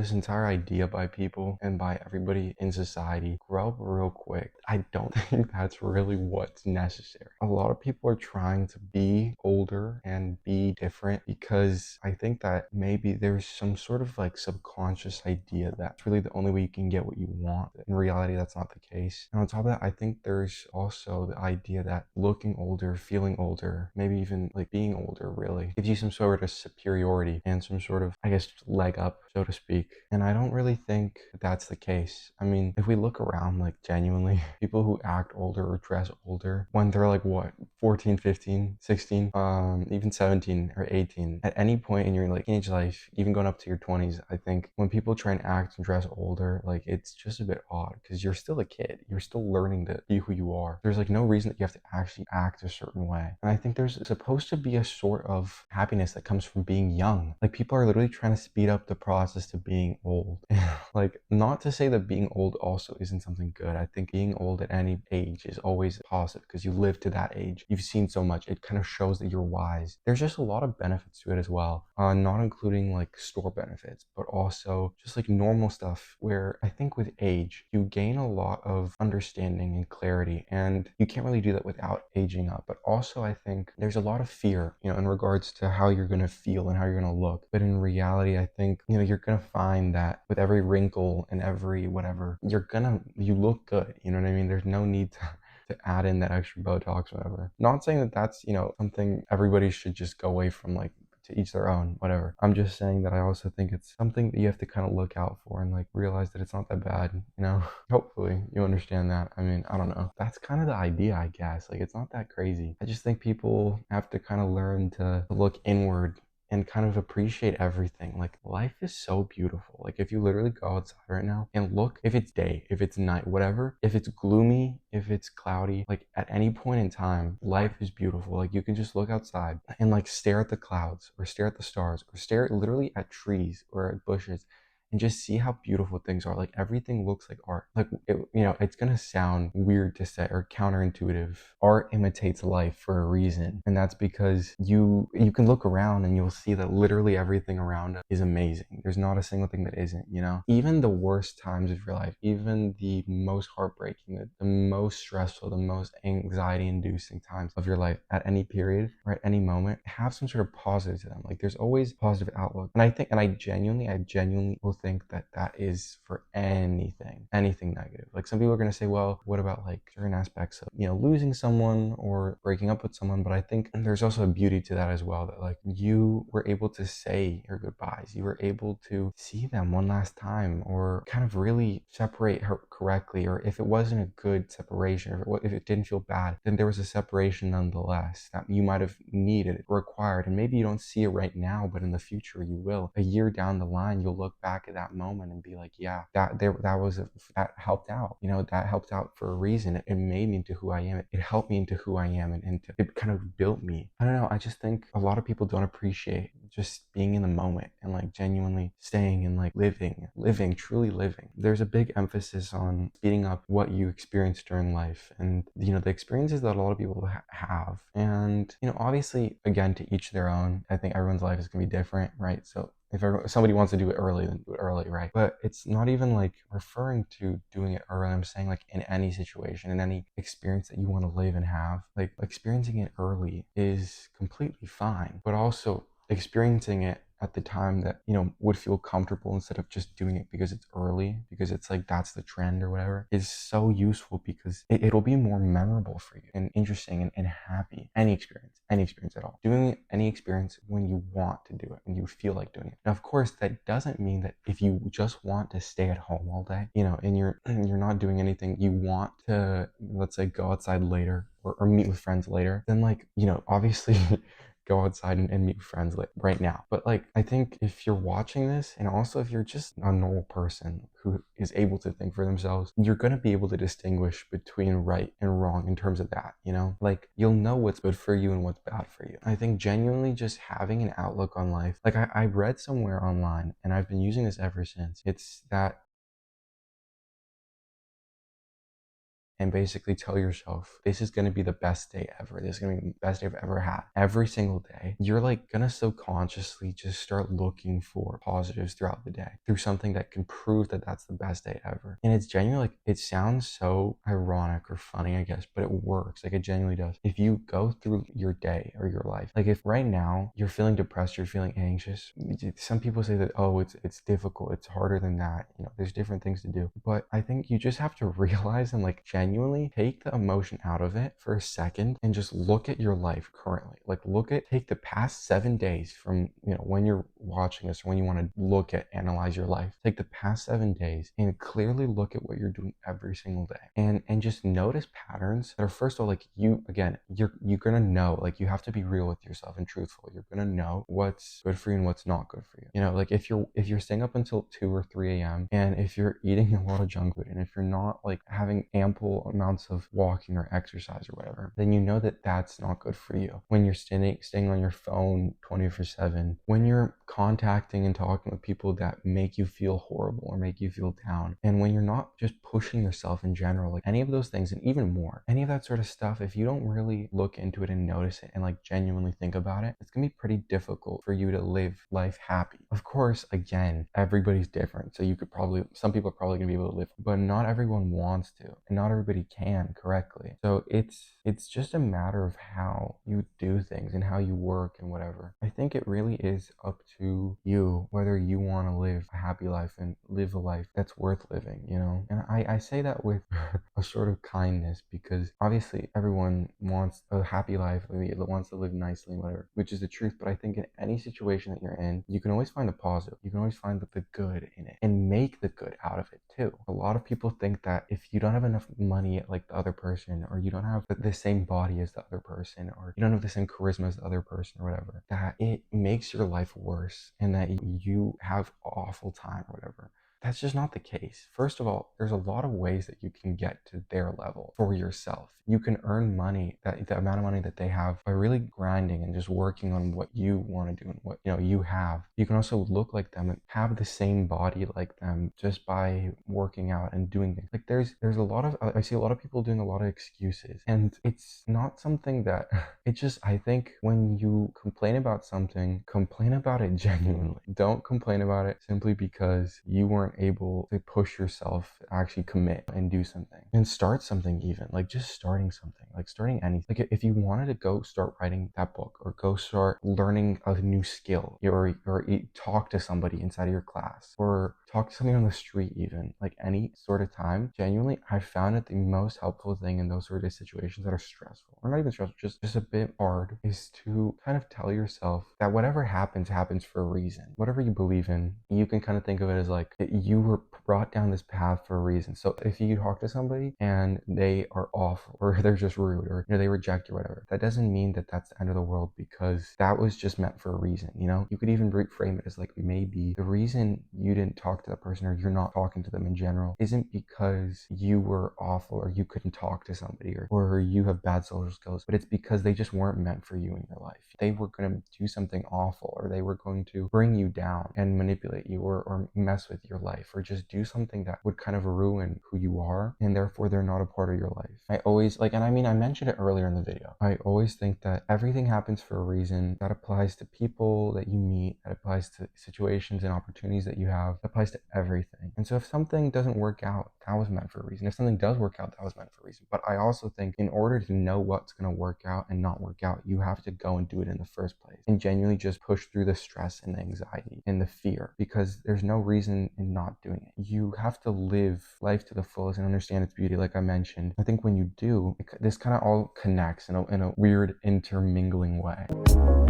this entire idea by people and by everybody in society grow up real quick. I don't think that's really what's necessary. A lot of people are trying to be older and be different because I think that maybe there's some sort of like subconscious idea that's really the only way you can get what you want. In reality, that's not the case. And on top of that, I think there's also the idea that looking older, feeling older, maybe even like being older really gives you some sort of superiority and some sort of, I guess, leg up, so to speak. And I don't really think that's the case. I mean, if we look around, like genuinely, people who act older or dress older when they're like what, 14, 15, 16, even 17 or 18, at any point in your like teenage life, even going up to your 20s, I think when people try and act and dress older, like it's just a bit odd because you're still a kid. You're still learning to be who you are. There's like no reason that you have to actually act a certain way. And I think there's supposed to be a sort of happiness that comes from being young. Like people are literally trying to speed up the process to being old. Like, not to say that being old also isn't something good. I think being old at any age is always positive because you live to that age. You've seen so much. It kind of shows that you're wise. There's just a lot of benefits to it as well. Not including like store benefits, but also just like normal stuff where I think with age, you gain a lot of understanding and clarity, and you can't really do that without aging up. But also, I think there's a lot of fear, in regards to how you're going to feel and how you're going to look. But in reality, I think, you're going to find that with every wrinkle and every whatever, you look good. You know what I mean? There's no need to add in that extra Botox, whatever. Not saying that that's, something everybody should just go away from, like, to each their own, whatever. I'm just saying that I also think it's something that you have to kind of look out for and like realize that it's not that bad. Hopefully you understand that. I mean, I don't know. That's kind of the idea, I guess. Like, it's not that crazy. I just think people have to kind of learn to look inward and kind of appreciate everything. Like, life is so beautiful. Like, if you literally go outside right now and look, if it's day, if it's night, whatever, if it's gloomy, if it's cloudy, like at any point in time, life is beautiful. Like, you can just look outside and like stare at the clouds or stare at the stars or stare literally at trees or at bushes and just see how beautiful things are. Like, everything looks like art. Like, it's gonna sound weird to say or counterintuitive. Art imitates life for a reason, and that's because you can look around and you'll see that literally everything around us is amazing. There's not a single thing that isn't. Even the worst times of your life, even the most heartbreaking, the most stressful, the most anxiety-inducing times of your life, at any period or at any moment, have some sort of positive to them. Like, there's always positive outlook, and I genuinely will think that that is for anything negative. Like, some people are going to say, well, what about like certain aspects of, losing someone or breaking up with someone? But I think there's also a beauty to that as well, that like you were able to say your goodbyes. You were able to see them one last time or kind of really separate her correctly. Or if it wasn't a good separation, or if it didn't feel bad, then there was a separation nonetheless that you might have needed or required. And maybe you don't see it right now, but in the future you will. A year down the line, you'll look back at that moment and be like, yeah, that helped out. That helped out for a reason. It made me into who I am. It helped me into who I am, and it kind of built me. I don't know. I just think a lot of people don't appreciate just being in the moment and like genuinely staying and like living, truly living. There's a big emphasis on speeding up what you experience during life, and the experiences that a lot of people have. And obviously, again, to each their own. I think everyone's life is gonna be different, right? So if somebody wants to do it early, then do it early, right? But it's not even like referring to doing it early. I'm saying like in any situation, in any experience that you want to live and have, like experiencing it early is completely fine. But also experiencing it at the time that would feel comfortable instead of just doing it because it's early, because it's like that's the trend or whatever, is so useful because it'll be more memorable for you and interesting and happy. Any experience at all, doing any experience when you want to do it, when you feel like doing it. Now, of course, that doesn't mean that if you just want to stay at home all day, and you're not doing anything, you want to, let's say, go outside later or meet with friends later, then like obviously go outside and meet friends like right now. But like, I think if you're watching this, and also if you're just a normal person who is able to think for themselves, you're going to be able to distinguish between right and wrong in terms of that. Like, you'll know what's good for you and what's bad for you. I think genuinely just having an outlook on life, like I read somewhere online, and I've been using this ever since. It's that and basically tell yourself, this is going to be the best day ever. This is going to be the best day I've ever had. Every single day, you're like going to subconsciously just start looking for positives throughout the day through something that can prove that that's the best day ever. And it's genuinely like, it sounds so ironic or funny, I guess, but it works. Like, it genuinely does. If you go through your day or your life, like if right now you're feeling depressed, you're feeling anxious, some people say that, oh, it's difficult, it's harder than that, there's different things to do. But I think you just have to realize and like genuinely take the emotion out of it for a second and just look at your life currently. Like take the past 7 days from when you're watching this, or when you want to look at analyze your life, take the past 7 days and clearly look at what you're doing every single day, and just notice patterns that are, first of all, like, you're gonna know, like, you have to be real with yourself and truthful. You're gonna know what's good for you and what's not good for you. Like if you're staying up until 2 or 3 a.m. and if you're eating a lot of junk food, and if you're not like having ample amounts of walking or exercise or whatever, then you know that that's not good for you. When you're staying on your phone 24/7, when you're contacting and talking with people that make you feel horrible or make you feel down, and when you're not just pushing yourself in general, like any of those things and even more, any of that sort of stuff, if you don't really look into it and notice it and like genuinely think about it, it's gonna be pretty difficult for you to live life happy. Of course, again, everybody's different, so some people are probably gonna be able to live, but not everyone wants to, and not everybody can correctly. So it's just a matter of how you do things and how you work and whatever. I think it really is up to you whether you want to live a happy life and live a life that's worth living, And I say that with a sort of kindness, because obviously everyone wants a happy life, wants to live nicely and whatever, which is the truth. But I think in any situation that you're in, you can always find a positive. You can always find the good in it and make the good out of it too. A lot of people think that if you don't have enough money like the other person, or you don't have the same body as the other person, or you don't have the same charisma as the other person or whatever, that it makes your life worse and that you have awful time or whatever. That's just not the case. First of all, there's a lot of ways that you can get to their level for yourself. You can earn money, the amount of money that they have, by really grinding and just working on what you want to do and what you have. You can also look like them and have the same body like them just by working out and doing things. Like there's a lot of, I see a lot of people doing a lot of excuses, and it's not something that I think when you complain about something, complain about it genuinely. Don't complain about it simply because you weren't able to push yourself to actually commit and do something and start something. Even like just starting something, like starting anything. Like if you wanted to go start writing that book, or go start learning a new skill, or talk to somebody inside of your class, or talk to somebody on the street, even like any sort of time, genuinely, I found that the most helpful thing in those sort of situations that are stressful, or not even stressful, just a bit hard, is to kind of tell yourself that whatever happens for a reason. Whatever you believe in, you can kind of think of it as like you were brought down this path for a reason. So if you talk to somebody and they are awful, or they're just rude, or they reject you or whatever, that doesn't mean that that's the end of the world, because that was just meant for a reason. You could even reframe it as like, maybe the reason you didn't talk to that person, or you're not talking to them in general, isn't because you were awful or you couldn't talk to somebody, or you have bad social skills, but it's because they just weren't meant for you in your life. They were going to do something awful, or they were going to bring you down and manipulate you, or mess with your life, or just do something that would kind of ruin who you are, and therefore they're not a part of your life. I always and I mentioned it earlier in the video, I always think that everything happens for a reason. That applies to people that you meet, that applies to situations and opportunities that you have, that applies to everything. And so if something doesn't work out, that was meant for a reason. If something does work out, that was meant for a reason. But I also think in order to know what's going to work out and not work out, you have to go and do it in the first place, and genuinely just push through the stress and the anxiety and the fear, because there's no reason in not doing it. You have to live life to the fullest and understand its beauty, like I mentioned. I think when you do, this kind of all connects in a weird intermingling way.